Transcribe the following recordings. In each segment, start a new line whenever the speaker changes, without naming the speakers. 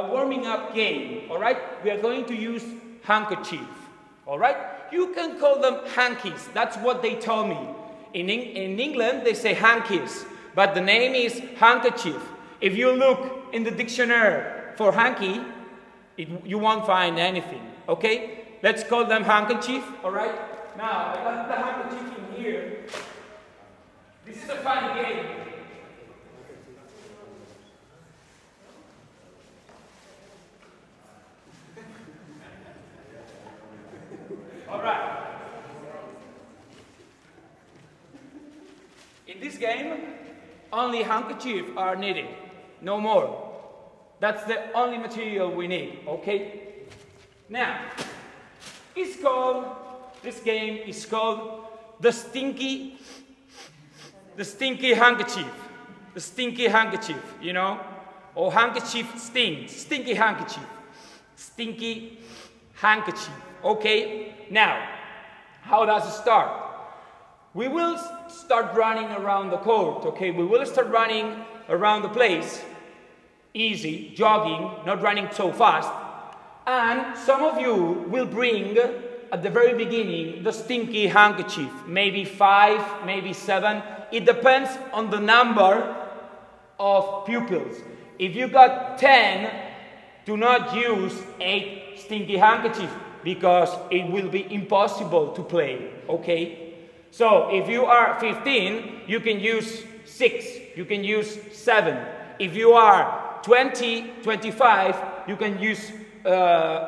a warming up game, all right? We are going to use handkerchief, all right? You can call them hankies. That's what they told me. In England, they say hankies, but the name is handkerchief. If you look in the dictionary for hanky, you won't find anything, okay? Let's call them handkerchief, all right? Now, I got the handkerchief in here. This is a fun game. All right. In this game, only handkerchiefs are needed, no more. That's the only material we need, okay? Now, this game is called the Stinky handkerchief. The stinky handkerchief, you know? Or handkerchief stings, stinky handkerchief. Stinky handkerchief, okay? Now, how does it start? We will start running around the court, okay? We will start running around the place. Easy, jogging, not running so fast. And some of you will bring, at the very beginning, the stinky handkerchief. Maybe 5, maybe 7. It depends on the number of pupils. If you got 10, do not use 8 stinky handkerchiefs because it will be impossible to play, okay? So if you are 15, you can use 6, you can use 7. If you are 20, 25, you can use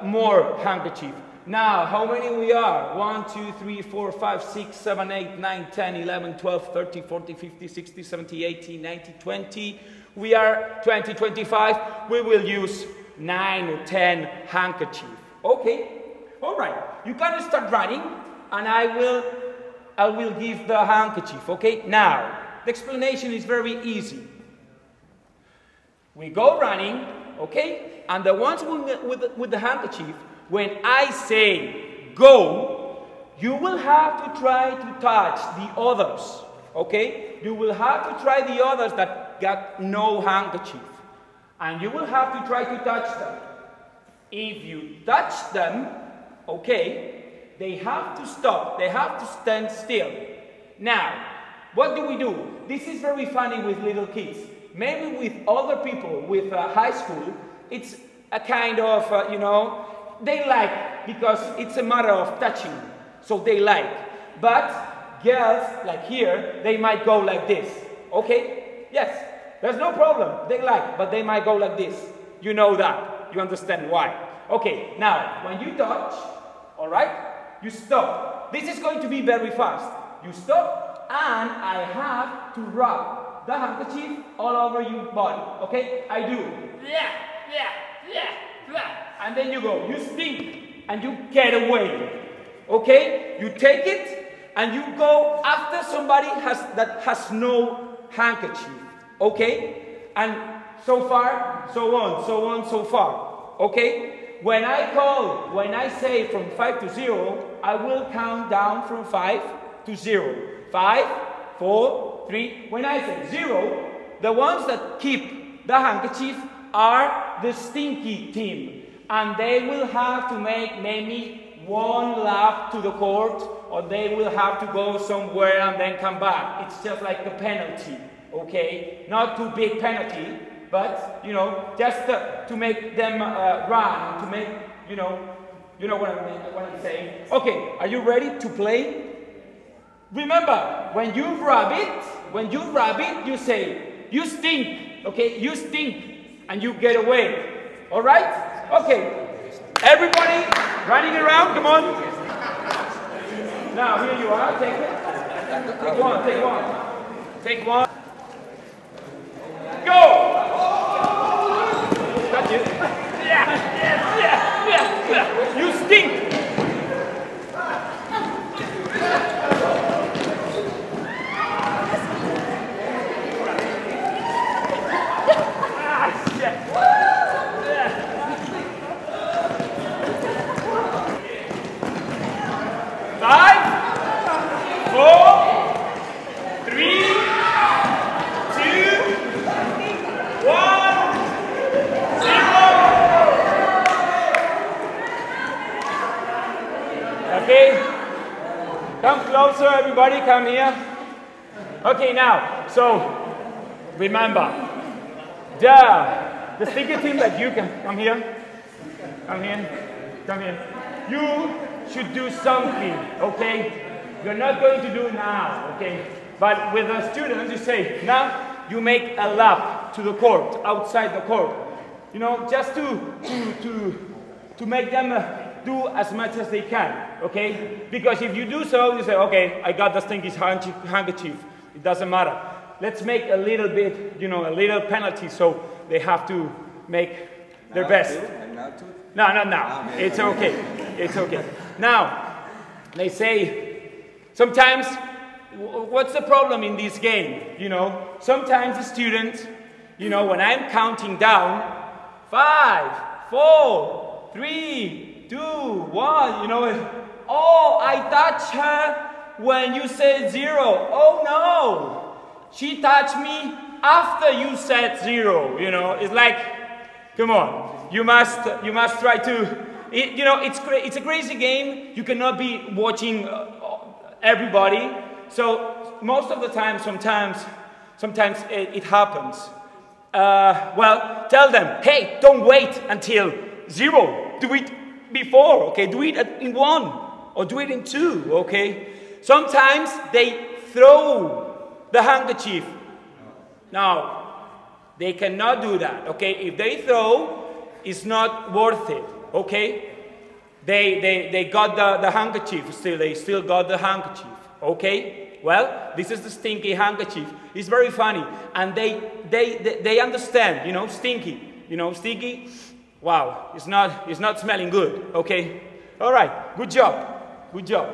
more handkerchief. Now, how many we are? 1, 2, 3, 4, 5, 6, 7, 8, 9, 10, 11, 12, 13, 14, 15, 16, 17, 18, 19, 20. We are 20, 25. We will use 9 or 10 handkerchief. Okay? All right. You can start running, and I will give the handkerchief. Okay? Now, the explanation is very easy. We go running, okay? And the ones with the handkerchief, when I say go, you will have to try to touch the others, okay? You will have to try the others that got no handkerchief. And you will have to try to touch them. If you touch them, okay, they have to stop. They have to stand still. Now, what do? This is very funny with little kids. Maybe with other people, with high school, it's a kind of, you know, they like, because it's a matter of touching, so they like. But girls, like here, they might go like this, okay? Yes, there's no problem, they like, but they might go like this. You know that, you understand why. Okay, now, when you touch, all right, you stop. This is going to be very fast. You stop, and I have to rub the handkerchief all over your body, okay? I do. And then you go, you stink, and you get away, okay? You take it, and you go after somebody that has no handkerchief, okay? And so far, so on, so on, so far, okay? When I say from 5 to 0, I will count down from 5 to 0. 5, 4, 3. When I say 0, the ones that keep the handkerchief are the stinky team. And they will have to make maybe 1 lap to the court, or they will have to go somewhere and then come back. It's just like a penalty, okay? Not too big penalty, but, you know, just to make them run, to make, you know what I'm saying. Okay, are you ready to play? Remember, when you rub it, you say, you stink, okay? You stink, and you get away, all right? Okay, everybody running around, come on. Now, here you are, take it. Take one, take one. Take one. Go! Got you. Yeah. You stink! Come closer, everybody, come here. Okay, now, so remember, the sticky team that you can, come here, come here, come here. You should do something, okay? You're not going to do now, okay? But with the students, you say, now you make a lap to the court, outside the court. You know, just to make them do as much as they can, okay? Because if you do so, you say, okay, I got the stinky handkerchief. It doesn't matter. Let's make a little bit, you know, a little penalty, so they have to make their best. No, not now. Okay. It's okay. It's okay. Now, they say, sometimes, what's the problem in this game? You know, sometimes the students, you know, when I'm counting down, 5, 4, 3, 2, 1, you know, oh, I touched her when you said 0. Oh no, she touched me after you said 0. You know, it's like, come on, you must try to. You know, it's a crazy game. You cannot be watching everybody. So most of the time, sometimes it happens. Well, tell them, hey, don't wait until 0. Do it before, okay? Do it in 1 or do it in 2, okay? Sometimes they throw the handkerchief. No, they cannot do that, okay? If they throw, it's not worth it, okay? They got the handkerchief still. They still got the handkerchief, okay? Well, this is the stinky handkerchief. It's very funny, and they understand. You know, stinky. You know, stinky. Wow, it's not smelling good. Okay. All right. Good job. Good job.